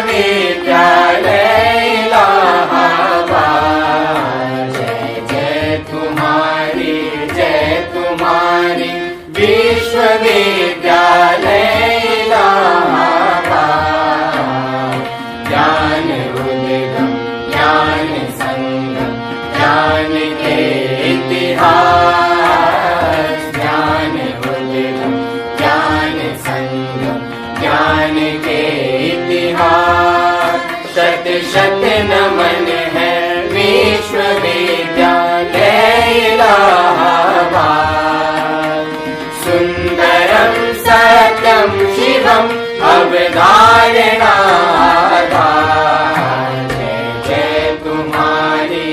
विश्वविद्यालय इलाहाबाद। जय तुम्हारी विश्वविद्यालय इलाहाबाद। ज्ञान उद्गम ज्ञान संगम ज्ञान के इतिहास। ज्ञान उद्गम ज्ञान संगम ज्ञान के इतिहास। शत शत नमन है विश्वविद्यालय इलाहाबाद। सुंदरम सत्यम शिवम अवधारणाधार। जय तुम्हारी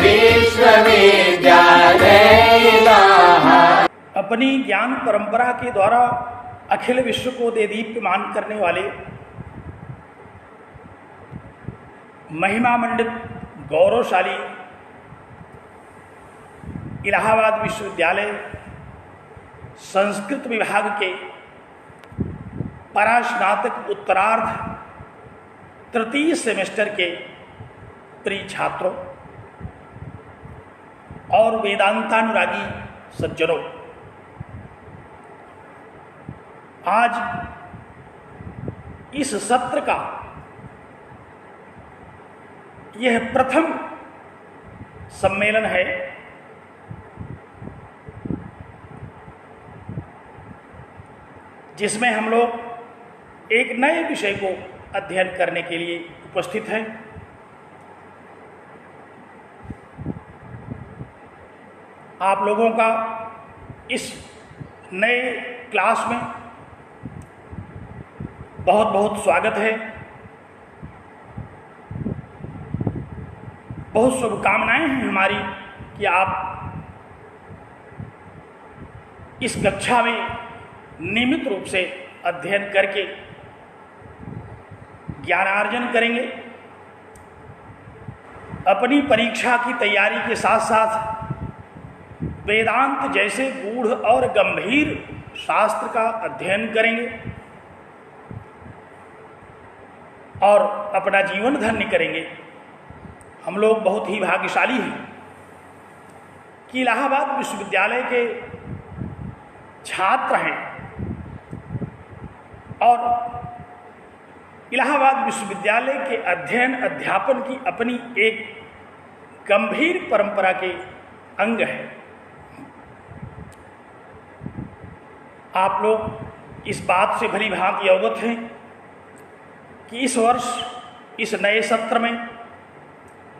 विश्वविद्यालय इलाहाबाद। अपनी ज्ञान परंपरा के द्वारा अखिल विश्व को देदीप्यमान करने वाले महिमा मंडित गौरवशाली इलाहाबाद विश्वविद्यालय संस्कृत विभाग के परास्नातक उत्तरार्ध तृतीय सेमेस्टर के प्रिय छात्रों और वेदांतानुरागी सज्जनों, आज इस सत्र का यह प्रथम सम्मेलन है जिसमें हम लोग एक नए विषय को अध्ययन करने के लिए उपस्थित हैं। आप लोगों का इस नए क्लास में बहुत बहुत स्वागत है। बहुत शुभकामनाएं हैं हमारी कि आप इस कक्षा में नियमित रूप से अध्ययन करके ज्ञानार्जन करेंगे। अपनी परीक्षा की तैयारी के साथ साथ वेदांत जैसे गूढ़ और गंभीर शास्त्र का अध्ययन करेंगे और अपना जीवन धन्य करेंगे। हम लोग बहुत ही भाग्यशाली हैं कि इलाहाबाद विश्वविद्यालय के छात्र हैं और इलाहाबाद विश्वविद्यालय के अध्ययन अध्यापन की अपनी एक गंभीर परंपरा के अंग है। आप लोग इस बात से भली भांति अवगत हैं कि इस वर्ष इस नए सत्र में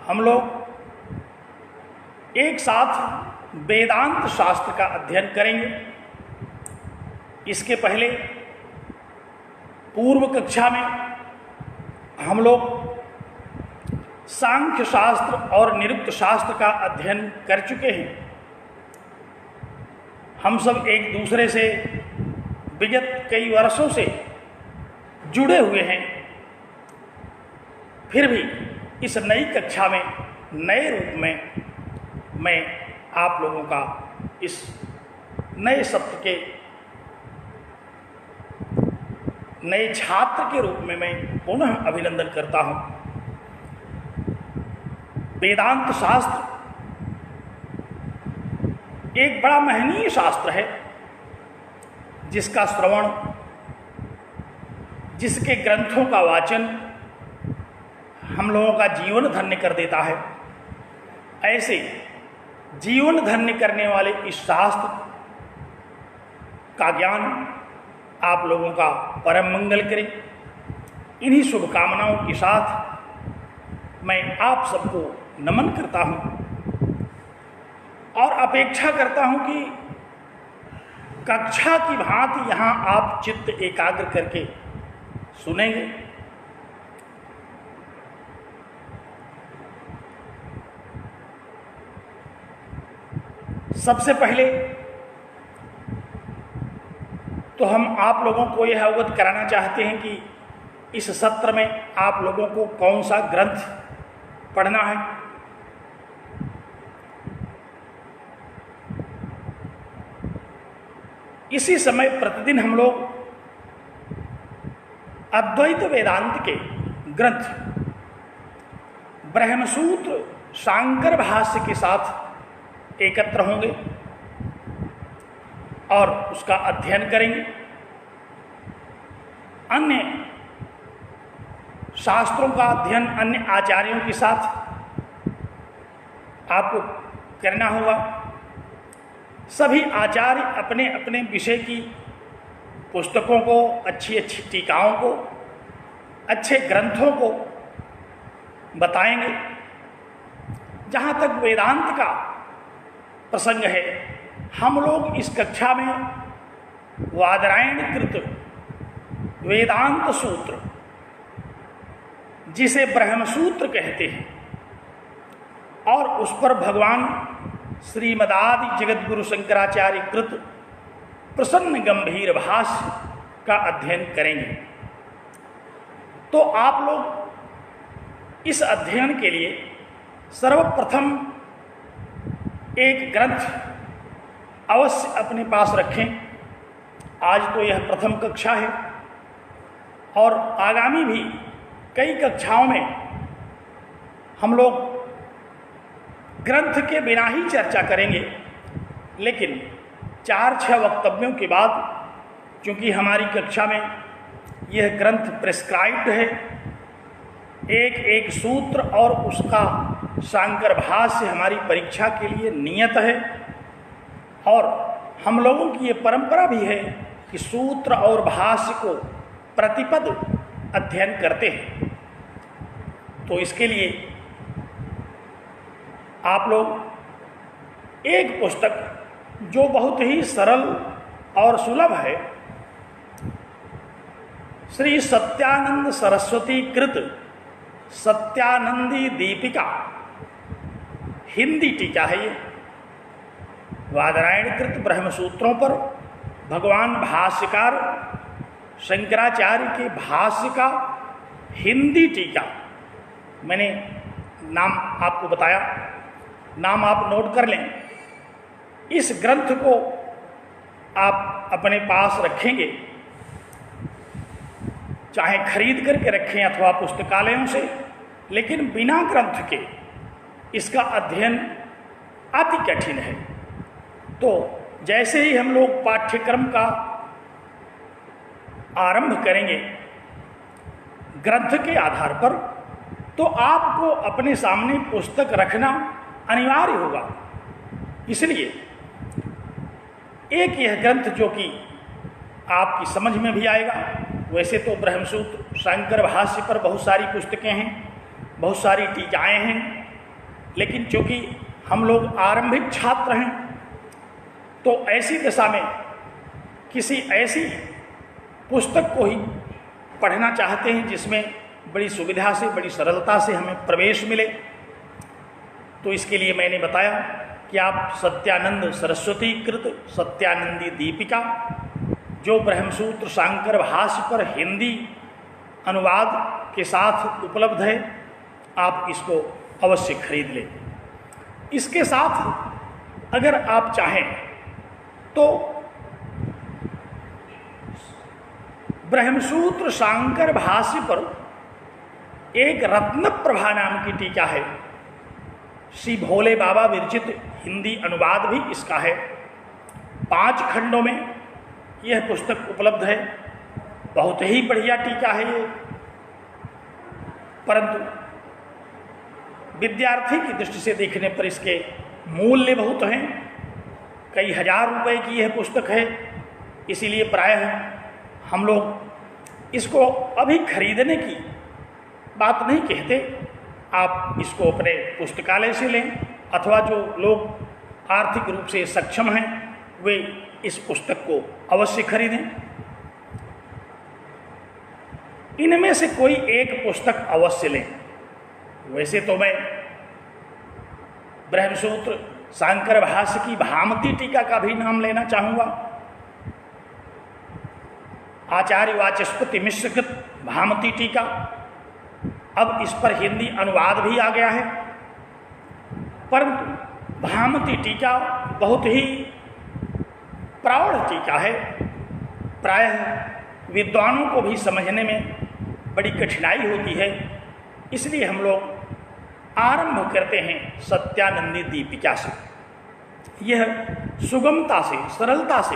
हम लोग एक साथ वेदांत शास्त्र का अध्ययन करेंगे। इसके पहले पूर्व कक्षा में हम लोग सांख्य शास्त्र और निरुक्त शास्त्र का अध्ययन कर चुके हैं। हम सब एक दूसरे से विगत कई वर्षों से जुड़े हुए हैं। फिर भी इस नई कक्षा में नए रूप में मैं आप लोगों का इस नए सत्र के नए छात्र के रूप में मैं पुनः अभिनंदन करता हूं। वेदांत शास्त्र एक बड़ा महनीय शास्त्र है जिसका श्रवण, जिसके ग्रंथों का वाचन हम लोगों का जीवन धन्य कर देता है। ऐसे जीवन धन्य करने वाले इस शास्त्र का ज्ञान आप लोगों का परम मंगल करे। इन्हीं शुभकामनाओं के साथ मैं आप सबको नमन करता हूं और अपेक्षा करता हूं कि कक्षा की भांति यहां आप चित्त एकाग्र करके सुनेंगे। सबसे पहले तो हम आप लोगों को यह अवगत कराना चाहते हैं कि इस सत्र में आप लोगों को कौन सा ग्रंथ पढ़ना है। इसी समय प्रतिदिन हम लोग अद्वैत वेदांत के ग्रंथ ब्रह्मसूत्र शांकर भाष्य के साथ एकत्र होंगे और उसका अध्ययन करेंगे। अन्य शास्त्रों का अध्ययन अन्य आचार्यों के साथ आपको करना होगा। सभी आचार्य अपने अपने विषय की पुस्तकों को, अच्छी अच्छी टीकाओं को, अच्छे ग्रंथों को बताएंगे। जहाँ तक वेदांत का प्रसंग है, हम लोग इस कक्षा में वादरायणकृत वेदांत सूत्र, जिसे ब्रह्मसूत्र कहते हैं, और उस पर भगवान श्रीमदादि जगद्गुरु शंकराचार्य कृत प्रसन्न गंभीर भाष्य का अध्ययन करेंगे। तो आप लोग इस अध्ययन के लिए सर्वप्रथम एक ग्रंथ अवश्य अपने पास रखें। आज तो यह प्रथम कक्षा है और आगामी भी कई कक्षाओं में हम लोग ग्रंथ के बिना ही चर्चा करेंगे। लेकिन 4-6 वक्तव्यों के बाद, चूँकि हमारी कक्षा में यह ग्रंथ प्रिस्क्राइब्ड है, एक एक सूत्र और उसका शांकर भाष्य हमारी परीक्षा के लिए नियत है। और हम लोगों की ये परंपरा भी है कि सूत्र और भाष्य को प्रतिपद अध्ययन करते हैं। तो इसके लिए आप लोग एक पुस्तक जो बहुत ही सरल और सुलभ है, श्री सत्यानंद सरस्वती कृत सत्यानंदी दीपिका, हिंदी टीका है। ये वादरायणकृत ब्रह्मसूत्रों पर भगवान भाष्यकार शंकराचार्य के भाष्य का हिंदी टीका। मैंने नाम आपको बताया, नाम आप नोट कर लें। इस ग्रंथ को आप अपने पास रखेंगे, चाहे खरीद करके रखें अथवा पुस्तकालयों से, लेकिन बिना ग्रंथ के इसका अध्ययन अति कठिन है। तो जैसे ही हम लोग पाठ्यक्रम का आरंभ करेंगे ग्रंथ के आधार पर, तो आपको अपने सामने पुस्तक रखना अनिवार्य होगा। इसलिए एक यह ग्रंथ जो कि आपकी समझ में भी आएगा। वैसे तो ब्रह्मसूत्र शांकर भाष्य पर बहुत सारी पुस्तकें हैं, बहुत सारी टीकाएँ हैं, लेकिन चूँकि हम लोग आरंभिक छात्र हैं, तो ऐसी दशा में किसी ऐसी पुस्तक को ही पढ़ना चाहते हैं जिसमें बड़ी सुविधा से, बड़ी सरलता से हमें प्रवेश मिले। तो इसके लिए मैंने बताया कि आप सत्यानंद सरस्वती कृत सत्यानंदी दीपिका, जो ब्रह्मसूत्र शांकर भाष्य पर हिंदी अनुवाद के साथ उपलब्ध है, आप इसको अवश्य खरीद लें। इसके साथ अगर आप चाहें तो ब्रह्मसूत्र शांकर भाष्य पर एक रत्न प्रभा नाम की टीका है। श्री भोले बाबा विरचित हिंदी अनुवाद भी इसका है। 5 खंडों में यह पुस्तक उपलब्ध है। बहुत ही बढ़िया टीका है ये, परंतु विद्यार्थी की दृष्टि से देखने पर इसके मूल्य बहुत हैं। कई हजार रुपए की यह पुस्तक है, इसीलिए प्रायः हम लोग इसको अभी खरीदने की बात नहीं कहते। आप इसको अपने पुस्तकालय से लें, अथवा जो लोग आर्थिक रूप से सक्षम हैं वे इस पुस्तक को अवश्य खरीदें। इनमें से कोई एक पुस्तक अवश्य लें। वैसे तो मैं ब्रह्मसूत्र शांकर भाष्य की भामती टीका का भी नाम लेना चाहूँगा। आचार्य वाचस्पति मिश्र कृत भामती टीका, अब इस पर हिंदी अनुवाद भी आ गया है। परंतु भामती टीका बहुत ही प्रौढ़ टीका है, प्रायः विद्वानों को भी समझने में बड़ी कठिनाई होती है, इसलिए हम लोग आरंभ करते हैं सत्यानंदी दीपिका से। यह सुगमता से, सरलता से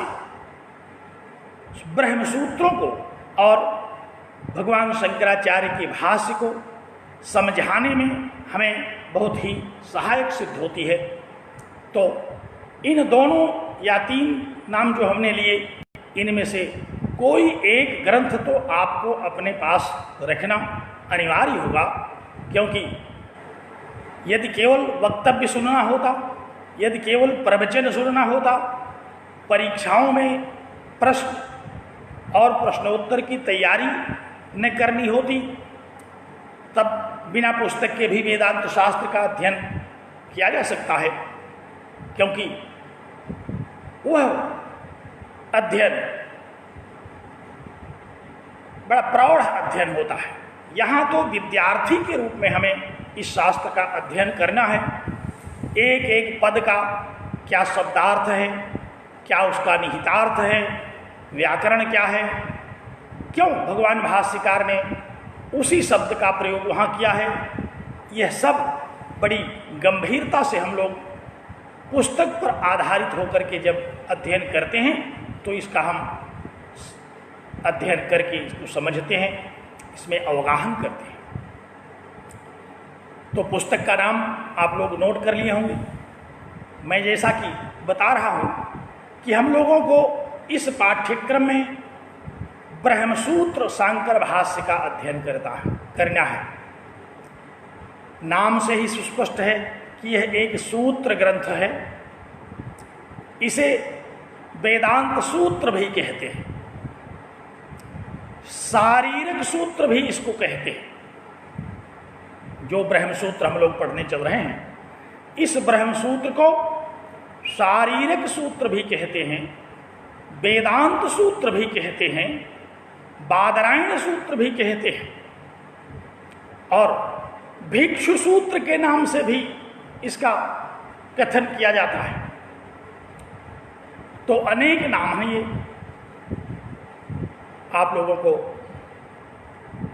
ब्रह्मसूत्रों को और भगवान शंकराचार्य के भाष्य को समझाने में हमें बहुत ही सहायक सिद्ध होती है। तो इन दोनों या 3 नाम जो हमने लिए, इनमें से कोई एक ग्रंथ तो आपको अपने पास रखना अनिवार्य होगा, क्योंकि यदि केवल वक्तव्य सुनना होता, यदि केवल प्रवचन सुनना होता, परीक्षाओं में प्रश्न और प्रश्नोत्तर की तैयारी न करनी होती, तब बिना पुस्तक के भी वेदांत शास्त्र का अध्ययन किया जा सकता है, क्योंकि वह अध्ययन बड़ा प्रौढ़ अध्ययन होता है। यहाँ तो विद्यार्थी के रूप में हमें इस शास्त्र का अध्ययन करना है। एक एक पद का क्या शब्दार्थ है, क्या उसका निहितार्थ है, व्याकरण क्या है, क्यों भगवान भाष्यकार ने उसी शब्द का प्रयोग वहाँ किया है, यह सब बड़ी गंभीरता से हम लोग पुस्तक पर आधारित होकर के जब अध्ययन करते हैं तो इसका हम अध्ययन करके इसको समझते हैं, इसमें अवगाहन करते हैं। तो पुस्तक का नाम आप लोग नोट कर लिए होंगे। मैं जैसा कि बता रहा हूँ कि हम लोगों को इस पाठ्यक्रम में ब्रह्मसूत्र शांकर भाष्य का अध्ययन करना है। नाम से ही सुस्पष्ट है कि यह एक सूत्र ग्रंथ है। इसे वेदांत सूत्र भी कहते हैं, शारीरिक सूत्र भी इसको कहते हैं। जो ब्रह्मसूत्र हम लोग पढ़ने चल रहे हैं, इस ब्रह्मसूत्र को शारीरिक सूत्र भी कहते हैं, वेदांत सूत्र भी कहते हैं, बादरायण सूत्र भी कहते हैं, और भिक्षु सूत्र के नाम से भी इसका कथन किया जाता है। तो अनेक नाम हैं ये। आप लोगों को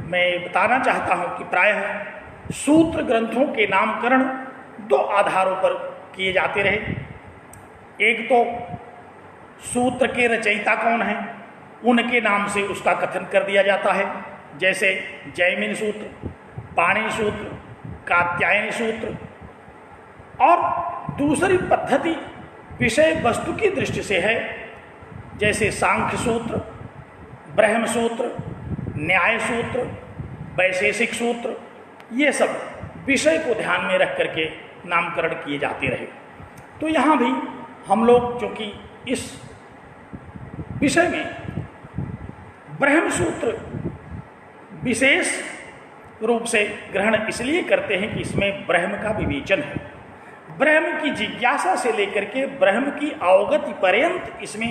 मैं बताना चाहता हूं कि प्रायः सूत्र ग्रंथों के नामकरण 2 आधारों पर किए जाते रहे। एक तो सूत्र के रचयिता कौन है, उनके नाम से उसका कथन कर दिया जाता है, जैसे जैमिनी सूत्र, पाणिनि सूत्र, कात्यायनी सूत्र। और दूसरी पद्धति विषय वस्तु की दृष्टि से है, जैसे सांख्य सूत्र, ब्रह्म सूत्र, न्याय सूत्र, वैशेषिक सूत्र, ये सब विषय को ध्यान में रख करके नामकरण किए जाते रहे। तो यहाँ भी हम लोग चूँकि इस विषय में ब्रह्म सूत्र विशेष रूप से ग्रहण इसलिए करते हैं कि इसमें ब्रह्म का विवेचन है। ब्रह्म की जिज्ञासा से लेकर के ब्रह्म की अवगति पर्यंत इसमें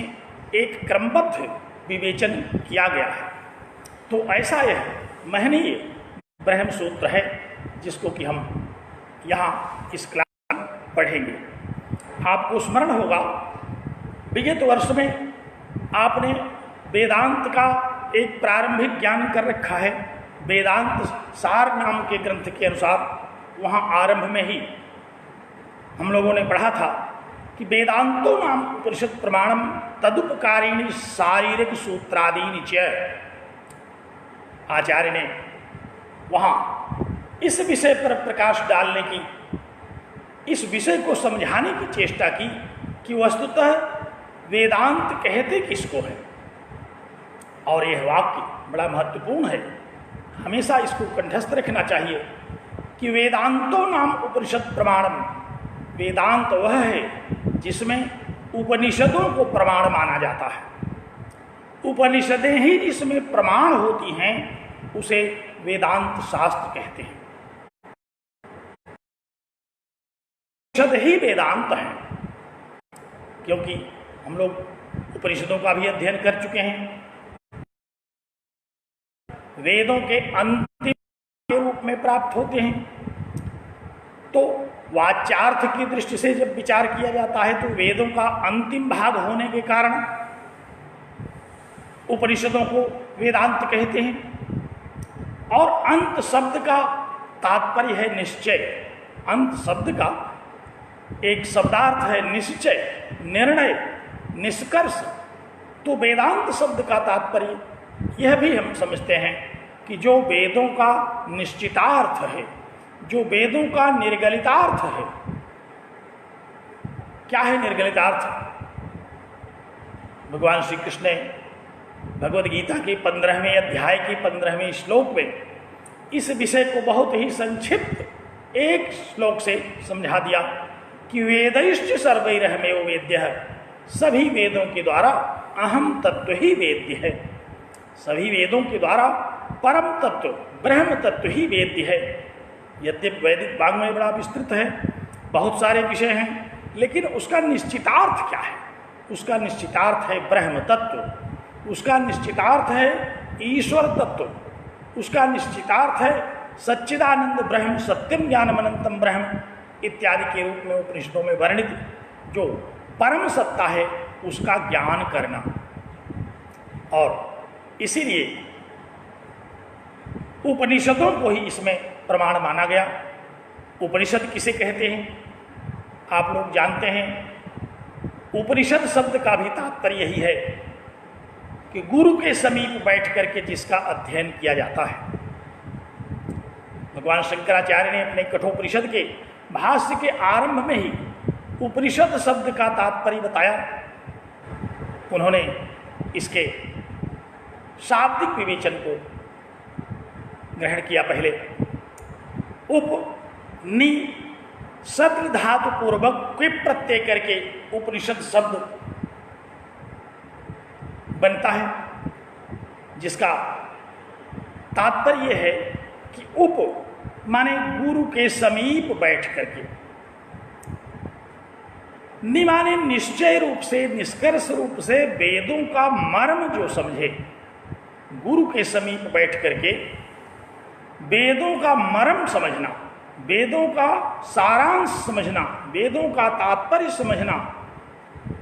एक क्रमबद्ध विवेचन किया गया है। तो ऐसा यह महनीय ब्रह्म सूत्र है, जिसको कि हम यहाँ इस क्लास में पढ़ेंगे। आपको स्मरण होगा, विगत वर्ष में आपने वेदांत का एक प्रारंभिक ज्ञान कर रखा है। वेदांत सार नाम के ग्रंथ के अनुसार वहाँ आरंभ में ही हम लोगों ने पढ़ा था कि वेदांतो नाम उपनिषद प्रमाणम तदुपकारिणी शारीरिक सूत्रादीनि च। आचार्य ने वहाँ इस विषय पर प्रकाश डालने की, इस विषय को समझाने की चेष्टा की कि वस्तुतः वेदांत कहते किसको है। और यह वाक्य बड़ा महत्वपूर्ण है, हमेशा इसको कंठस्थ रखना चाहिए कि वेदांतो नाम उपनिषद प्रमाणम। वेदांत वह है जिसमें उपनिषदों को प्रमाण माना जाता है। उपनिषदें ही जिसमें प्रमाण होती हैं उसे वेदांत शास्त्र कहते हैं। उपनिषद ही वेदांत है, क्योंकि हम लोग उपनिषदों का भी अध्ययन कर चुके हैं। वेदों के अंतिम के रूप में प्राप्त होते हैं। तो वाच्यार्थ की दृष्टि से जब विचार किया जाता है तो वेदों का अंतिम भाग होने के कारण उपनिषदों को वेदांत कहते हैं। और अंत शब्द का तात्पर्य है निश्चय। अंत शब्द का एक शब्दार्थ है निश्चय, निर्णय, निष्कर्ष। तो वेदांत शब्द का तात्पर्य यह भी हम समझते हैं कि जो वेदों का निश्चितार्थ है, जो वेदों का निर्गलितार्थ है। क्या है निर्गलितार्थ? भगवान श्री कृष्ण ने भगवद गीता के 15वें अध्याय के 15वें श्लोक में इस विषय को बहुत ही संक्षिप्त एक श्लोक से समझा दिया कि वेदैश्च सर्वैरहमेव वेद्यः, सभी वेदों के द्वारा अहम तत्व ही वेद्य है। सभी वेदों के द्वारा परम तत्व ब्रह्म तत्व ही वेद्य है। यद्यपि वैदिक वाङ्मय बड़ा विस्तृत है, बहुत सारे विषय हैं, लेकिन उसका निश्चितार्थ क्या है? उसका निश्चितार्थ है ब्रह्म तत्व, उसका निश्चितार्थ है ईश्वर तत्व, उसका निश्चितार्थ है सच्चिदानंद ब्रह्म, सत्यम ज्ञानम अनंतम ब्रह्म इत्यादि के रूप में उपनिषदों में वर्णित जो परम सत्ता है उसका ज्ञान करना। और इसीलिए उपनिषदों को ही इसमें प्रमाण माना गया। उपनिषद किसे कहते हैं आप लोग जानते हैं। उपनिषद शब्द का भी तात्पर्य यही है कि गुरु के समीप बैठ करके जिसका अध्ययन किया जाता है। भगवान शंकराचार्य ने अपने कठोपनिषद के भाष्य के आरंभ में ही उपनिषद शब्द का तात्पर्य बताया। उन्होंने इसके शाब्दिक विवेचन को ग्रहण किया। पहले उप नि शब्द धातु पूर्वक क्विप प्रत्यय करके उपनिषद शब्द बनता है, जिसका तात्पर्य है कि उप माने गुरु के समीप बैठ करके, नि माने निश्चय रूप से, निष्कर्ष रूप से वेदों का मर्म जो समझे। गुरु के समीप बैठ करके वेदों का मर्म समझना, वेदों का सारांश समझना, वेदों का तात्पर्य समझना,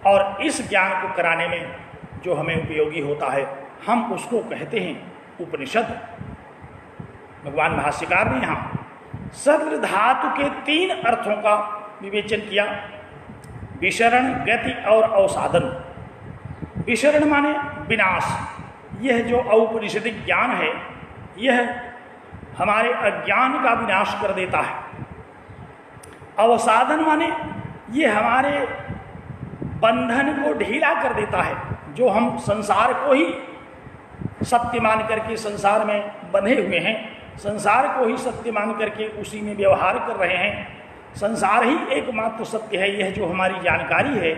और इस ज्ञान को कराने में जो हमें उपयोगी होता है हम उसको कहते हैं उपनिषद। भगवान भाष्यकार ने यहाँ सद्र धातु के 3 अर्थों का विवेचन किया, विशरण, गति और अवसाधन। विशरण माने विनाश, यह जो औपनिषदिक ज्ञान है यह हमारे अज्ञान का विनाश कर देता है। अवसाधन माने ये हमारे बंधन को ढीला कर देता है। जो हम संसार को ही सत्य मान करके संसार में बंधे हुए हैं, संसार को ही सत्य मान करके उसी में व्यवहार कर रहे हैं, संसार ही एकमात्र सत्य है, यह जो हमारी जानकारी है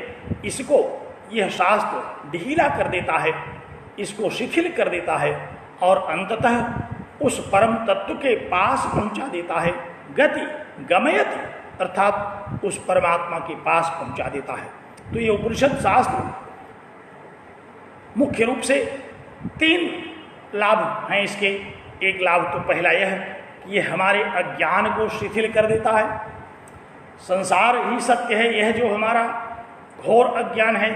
इसको यह शास्त्र ढीला कर देता है, इसको शिथिल कर देता है और अंततः उस परम तत्व के पास पहुंचा देता है। गति गमयति अर्थात उस परमात्मा के पास पहुंचा देता है। तो ये उपनिषद शास्त्र मुख्य रूप से 3 लाभ हैं इसके। एक लाभ तो पहला यह है कि ये हमारे अज्ञान को शिथिल कर देता है। संसार ही सत्य है, यह जो हमारा घोर अज्ञान है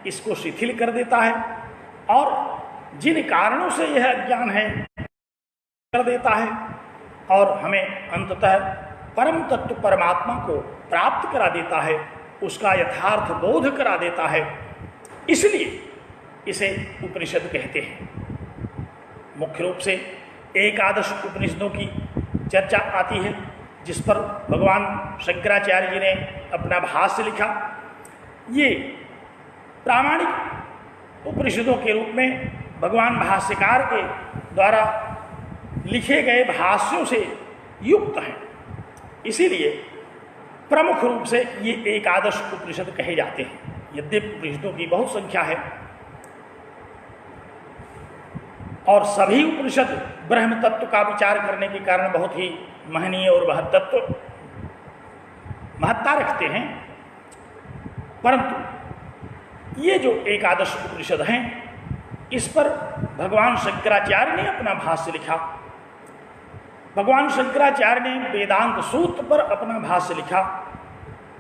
इसको शिथिल कर देता है, और जिन कारणों से यह अज्ञान है कर देता है और हमें अंततः परम तत्व परमात्मा को प्राप्त करा देता है, उसका यथार्थ बोध करा देता है। इसलिए इसे उपनिषद कहते हैं। मुख्य रूप से एकादश उपनिषदों की चर्चा आती है, जिस पर भगवान शंकराचार्य जी ने अपना भाष्य लिखा। ये प्रामाणिक उपनिषदों के रूप में भगवान भाष्यकार के द्वारा लिखे गए भाष्यों से युक्त हैं। इसीलिए प्रमुख रूप से ये एकादश उपनिषद कहे जाते हैं। यद्यपि उपनिषदों की बहुत संख्या है और सभी उपनिषद ब्रह्म तत्व का विचार करने के कारण बहुत ही महनीय और महत्ता रखते हैं, परंतु ये जो एकादश उपनिषद हैं इस पर भगवान शंकराचार्य ने अपना भाष्य लिखा। भगवान शंकराचार्य ने वेदांत सूत्र पर अपना भाष्य लिखा।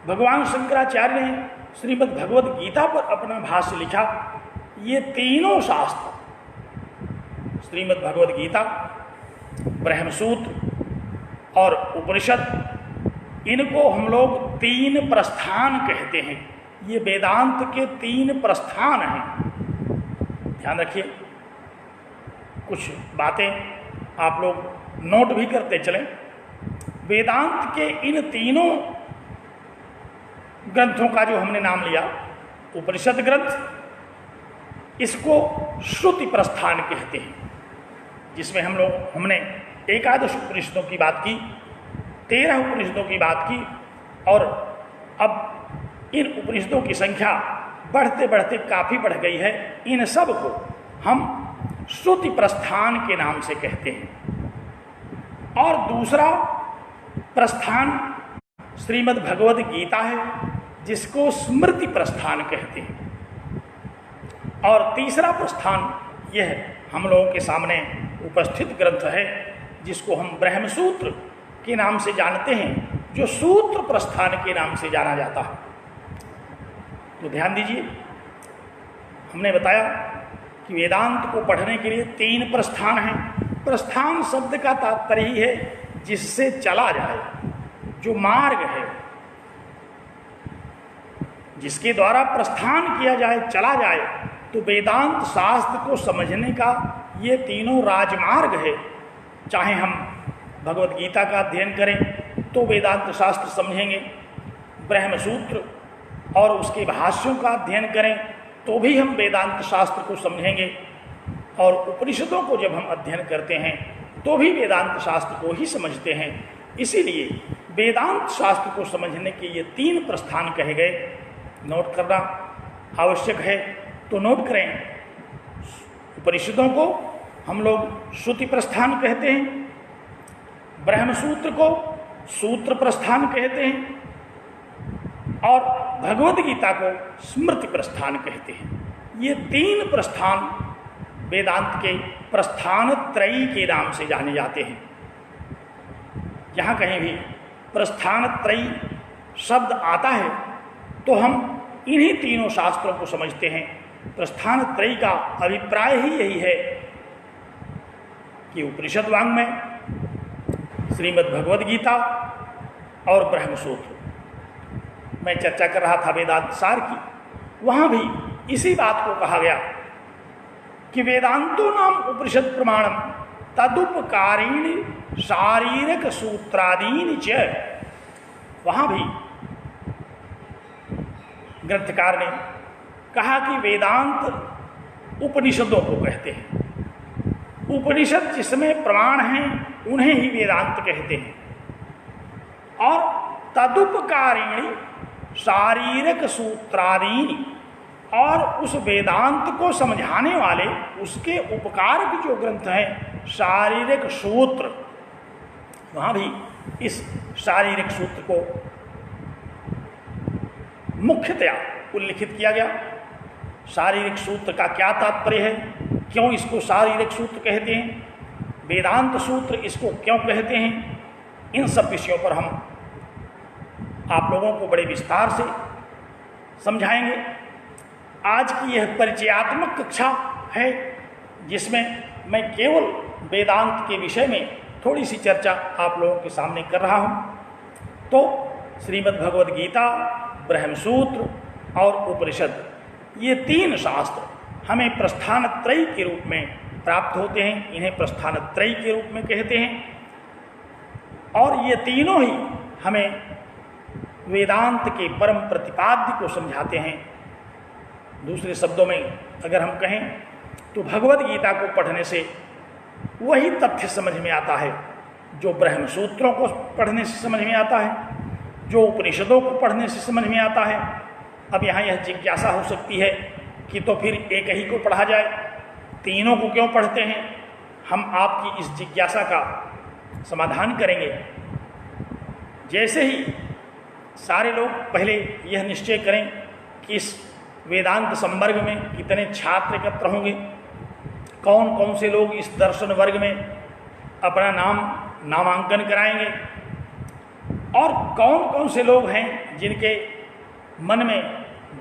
भगवान शंकराचार्य ने श्रीमद् भगवद गीता पर अपना भाष्य लिखा। ये तीनों शास्त्र, श्रीमद् भगवद गीता, ब्रह्मसूत्र और उपनिषद, इनको हम लोग 3 प्रस्थान कहते हैं। ये वेदांत के 3 प्रस्थान हैं। ध्यान रखिए, कुछ बातें आप लोग नोट भी करते चलें। वेदांत के इन तीनों ग्रंथों का जो हमने नाम लिया, उपनिषद ग्रंथ, इसको श्रुति प्रस्थान कहते हैं, जिसमें हमने एकादश उपनिषदों की बात की, 13 उपनिषदों की बात की, और अब इन उपनिषदों की संख्या बढ़ते बढ़ते काफ़ी बढ़ गई है। इन सब को हम श्रुति प्रस्थान के नाम से कहते हैं। और दूसरा प्रस्थान श्रीमद् भगवद गीता है, जिसको स्मृति प्रस्थान कहते हैं। और तीसरा प्रस्थान यह हम लोगों के सामने उपस्थित ग्रंथ है, जिसको हम ब्रह्मसूत्र के नाम से जानते हैं, जो सूत्र प्रस्थान के नाम से जाना जाता है। तो ध्यान दीजिए, हमने बताया कि वेदांत को पढ़ने के लिए 3 प्रस्थान हैं। प्रस्थान शब्द का तात्पर्य ही है जिससे चला जाए, जो मार्ग है, जिसके द्वारा प्रस्थान किया जाए, चला जाए। तो वेदांत शास्त्र को समझने का ये तीनों राजमार्ग है। चाहे हम भगवद गीता का अध्ययन करें तो वेदांत शास्त्र समझेंगे, ब्रह्मसूत्र और उसके भाष्यों का अध्ययन करें तो भी हम वेदांत शास्त्र को समझेंगे, और उपनिषदों को जब हम अध्ययन करते हैं तो भी वेदांत शास्त्र को ही समझते हैं। इसीलिए वेदांत शास्त्र को समझने के ये 3 प्रस्थान कहे गए। नोट करना आवश्यक है, तो नोट करें। उपनिषदों को हम लोग श्रुति प्रस्थान कहते हैं, ब्रह्मसूत्र को सूत्र प्रस्थान कहते हैं, और भगवद गीता को स्मृति प्रस्थान कहते हैं। ये 3 प्रस्थान वेदांत के प्रस्थान त्रयी के नाम से जाने जाते हैं। जहाँ कहीं भी प्रस्थान त्रयी शब्द आता है तो हम इन्हीं तीनों शास्त्रों को समझते हैं। प्रस्थान त्रयी का अभिप्राय ही यही है कि उपनिषद वाङ्मय, श्रीमद् भगवद गीता और ब्रह्मसूत्र। मैं चर्चा कर रहा था वेदांत सार की, वहाँ भी इसी बात को कहा गया कि वेदांतो नाम उपनिषद प्रमाणम तदुपकारीण शारीरिक सूत्रादीन च। वहाँ भी ग्रंथकार ने कहा कि वेदांत उपनिषदों को कहते हैं। उपनिषद जिसमें प्रमाण हैं उन्हें ही वेदांत कहते हैं, और तदुपकारिणी शारीरिक सूत्रादीन, और उस वेदांत को समझाने वाले उसके उपकारक जो ग्रंथ हैं शारीरिक सूत्र, वहाँ भी इस शारीरिक सूत्र को मुख्यतया उल्लिखित किया गया। शारीरिक सूत्र का क्या तात्पर्य है, क्यों इसको शारीरिक सूत्र कहते हैं, वेदांत सूत्र इसको क्यों कहते हैं, इन सब विषयों पर हम आप लोगों को बड़े विस्तार से समझाएंगे। आज की यह परिचयात्मक कक्षा है, जिसमें मैं केवल वेदांत के विषय में थोड़ी सी चर्चा आप लोगों के सामने कर रहा हूँ। तो श्रीमद् भगवद गीता, ब्रह्मसूत्र और उपनिषद, ये 3 शास्त्र हमें प्रस्थान त्रयी के रूप में प्राप्त होते हैं। इन्हें प्रस्थान त्रयी के रूप में कहते हैं, और ये तीनों ही हमें वेदांत के परम प्रतिपाद्य को समझाते हैं। दूसरे शब्दों में अगर हम कहें तो भगवद गीता को पढ़ने से वही तथ्य समझ में आता है जो ब्रह्मसूत्रों को पढ़ने से समझ में आता है, जो उपनिषदों को पढ़ने से समझ में आता है। अब यहाँ यह जिज्ञासा हो सकती है कि तो फिर एक ही को पढ़ा जाए, तीनों को क्यों पढ़ते हैं? हम आपकी इस जिज्ञासा का समाधान करेंगे। जैसे ही सारे लोग पहले यह निश्चय करें कि इस वेदांत संवर्ग में कितने छात्र एकत्र होंगे, कौन कौन से लोग इस दर्शन वर्ग में अपना नामांकन कराएंगे, और कौन कौन से लोग हैं जिनके मन में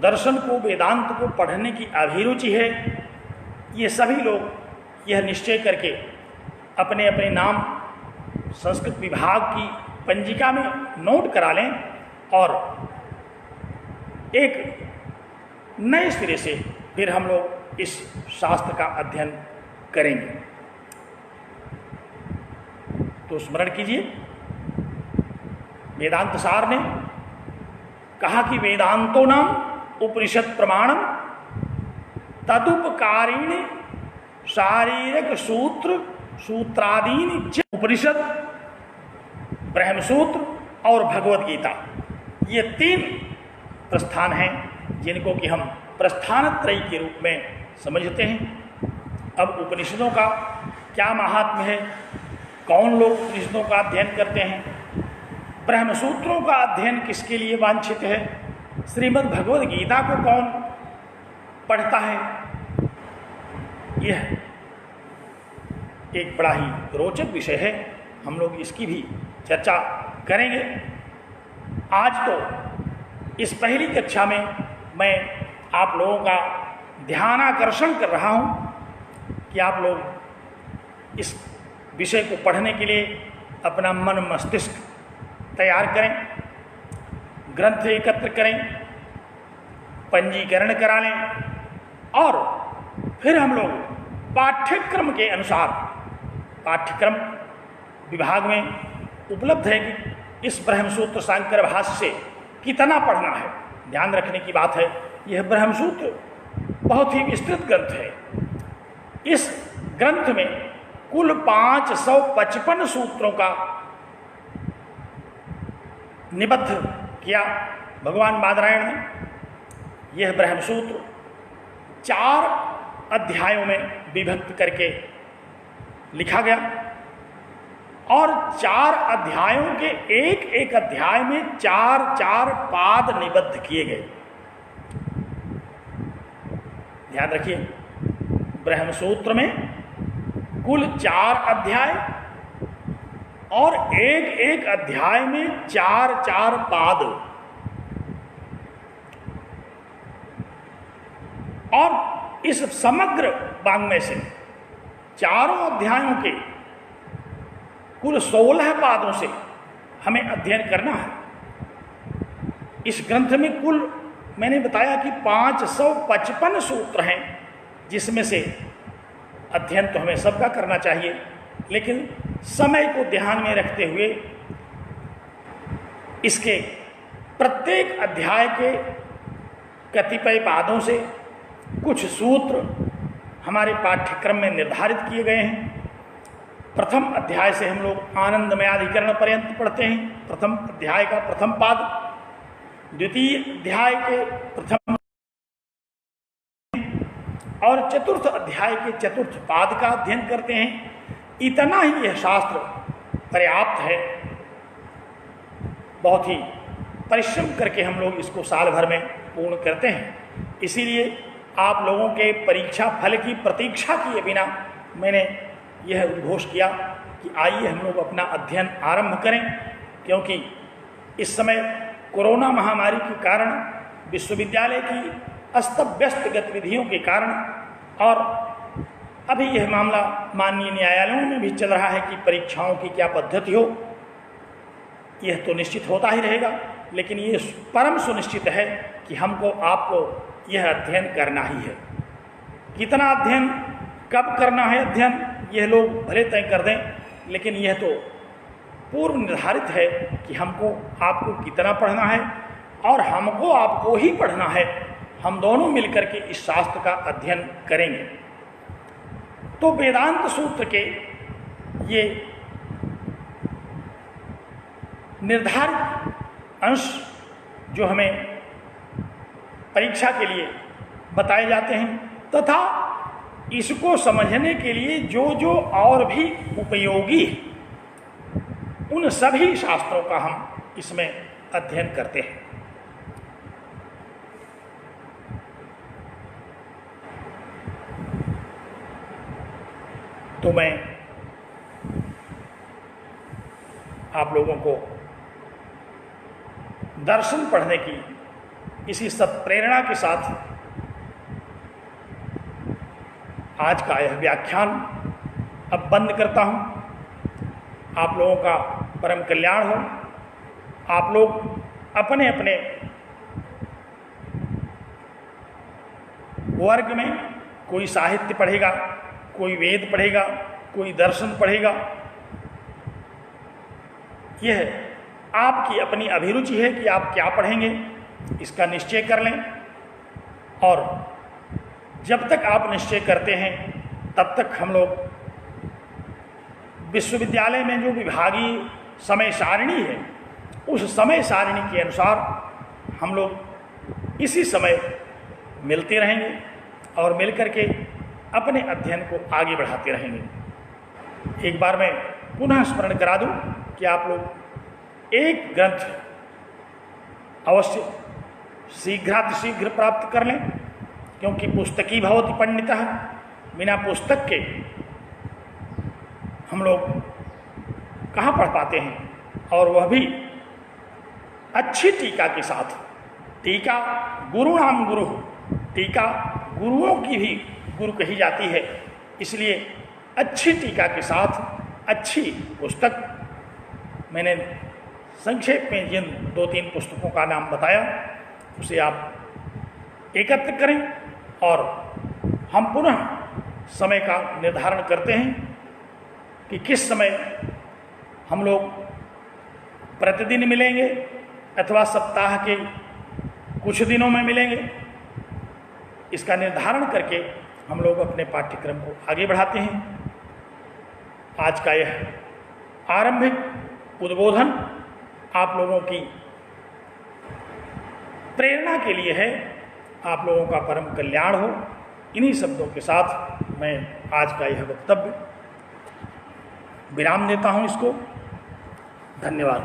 दर्शन को, वेदांत को पढ़ने की अभिरुचि है। ये सभी लोग यह निश्चय करके अपने अपने नाम संस्कृत विभाग की पंजिका में नोट करा लें और एक नए सिरे से फिर हम लोग इस शास्त्र का अध्ययन करेंगे। तो स्मरण कीजिए, वेदांत सार ने कहा कि वेदांतो नाम उपनिषद प्रमाणम तदुपकारिणी शारीरिक सूत्र सूत्रादीन उपनिषद, ब्रह्मसूत्र और भगवद गीता, ये 3 प्रस्थान हैं जिनको कि हम प्रस्थानत्रयी के रूप में समझते हैं। अब उपनिषदों का क्या महात्म्य है, कौन लोग उपनिषदों का अध्ययन करते हैं, ब्रह्मसूत्रों का अध्ययन किसके लिए वांछित है, श्रीमद् भगवद गीता को कौन पढ़ता है, यह एक बड़ा ही रोचक विषय है। हम लोग इसकी भी चर्चा करेंगे। आज तो इस पहली कक्षा में मैं आप लोगों का ध्यानाकर्षण कर रहा हूं कि आप लोग इस विषय को पढ़ने के लिए अपना मन मस्तिष्क तैयार करें, ग्रंथ एकत्र करें, पंजीकरण करा लें और फिर हम लोग पाठ्यक्रम के अनुसार, पाठ्यक्रम विभाग में उपलब्ध है कि इस ब्रह्मसूत्र शांकर भाष्य से कितना पढ़ना है। ध्यान रखने की बात है, यह ब्रह्मसूत्र बहुत ही विस्तृत ग्रंथ है। इस ग्रंथ में कुल 555 सूत्रों का निबद्ध किया भगवान बादरायण ने। यह ब्रह्मसूत्र 4 अध्यायों में विभक्त करके लिखा गया और 4 अध्यायों के एक अध्याय में 4 पाद निबद्ध किए गए। ध्यान रखिए, ब्रह्मसूत्र में कुल 4 अध्याय और एक अध्याय में 4 पाद, और इस समग्र वाङ्मय से चारों अध्यायों के कुल 16 पादों से हमें अध्ययन करना है। इस ग्रंथ में कुल मैंने बताया कि 555 सूत्र हैं, जिसमें से अध्ययन तो हमें सबका करना चाहिए, लेकिन समय को ध्यान में रखते हुए इसके प्रत्येक अध्याय के कतिपय पादों से कुछ सूत्र हमारे पाठ्यक्रम में निर्धारित किए गए हैं। प्रथम अध्याय से हम लोग आनंदमयाधिकरण पर्यंत पढ़ते हैं, प्रथम अध्याय का प्रथम पाद, द्वितीय अध्याय के प्रथम और चतुर्थ अध्याय के चतुर्थ पाद का अध्ययन करते हैं। इतना ही यह शास्त्र पर्याप्त है। बहुत ही परिश्रम करके हम लोग इसको साल भर में पूर्ण करते हैं। इसीलिए आप लोगों के परीक्षा फल की प्रतीक्षा किए बिना मैंने यह उद्घोष किया कि आइए हम लोग अपना अध्ययन आरंभ करें, क्योंकि इस समय कोरोना महामारी के कारण विश्वविद्यालय की अस्त-व्यस्त गतिविधियों के कारण, और अभी यह मामला माननीय न्यायालयों में भी चल रहा है कि परीक्षाओं की क्या पद्धति हो, यह तो निश्चित होता ही रहेगा, लेकिन ये परम सुनिश्चित है कि हमको आपको यह अध्ययन करना ही है। कितना अध्ययन, कब करना है अध्ययन, यह लोग भले तय कर दें, लेकिन यह तो पूर्व निर्धारित है कि हमको आपको कितना पढ़ना है और हमको आपको ही पढ़ना है। हम दोनों मिलकर के इस शास्त्र का अध्ययन करेंगे। तो वेदांत सूत्र के ये निर्धारित अंश जो हमें परीक्षा के लिए बताए जाते हैं, तथा इसको समझने के लिए जो जो और भी उपयोगी है, उन सभी शास्त्रों का हम इसमें अध्ययन करते हैं। तो मैं आप लोगों को दर्शन पढ़ने की इसी सत्प्रेरणा के साथ आज का यह व्याख्यान अब बंद करता हूँ। आप लोगों का परम कल्याण हो। आप लोग अपने अपने वर्ग में कोई साहित्य पढ़ेगा, कोई वेद पढ़ेगा, कोई दर्शन पढ़ेगा। यह आपकी अपनी अभिरुचि है कि आप क्या पढ़ेंगे, इसका निश्चय कर लें। और जब तक आप निश्चय करते हैं तब तक हम लोग विश्वविद्यालय में जो विभागीय समय सारिणी है, उस समय सारिणी के अनुसार हम लोग इसी समय मिलते रहेंगे और मिलकर के अपने अध्ययन को आगे बढ़ाते रहेंगे। एक बार मैं पुनः स्मरण करा दूं कि आप लोग एक ग्रंथ अवश्य शीघ्रातिशीघ्र प्राप्त कर लें, क्योंकि पुस्तकी भवति पंडितः, बिना पुस्तक के हम लोग कहाँ पढ़ पाते हैं, और वह भी अच्छी टीका के साथ। टीका गुरु नाम गुरु, टीका गुरुओं की भी गुरु कही जाती है, इसलिए अच्छी टीका के साथ अच्छी पुस्तक। मैंने संक्षेप में जिन 2-3 पुस्तकों का नाम बताया उसे आप एकत्र करें, और हम पुनः समय का निर्धारण करते हैं कि किस समय हम लोग प्रतिदिन मिलेंगे अथवा सप्ताह के कुछ दिनों में मिलेंगे। इसका निर्धारण करके हम लोग अपने पाठ्यक्रम को आगे बढ़ाते हैं। आज का यह आरंभिक उद्बोधन आप लोगों की प्रेरणा के लिए है, आप लोगों का परम कल्याण हो। इन्हीं शब्दों के साथ मैं आज का यह वक्तव्य विराम देता हूं। इसको धन्यवाद।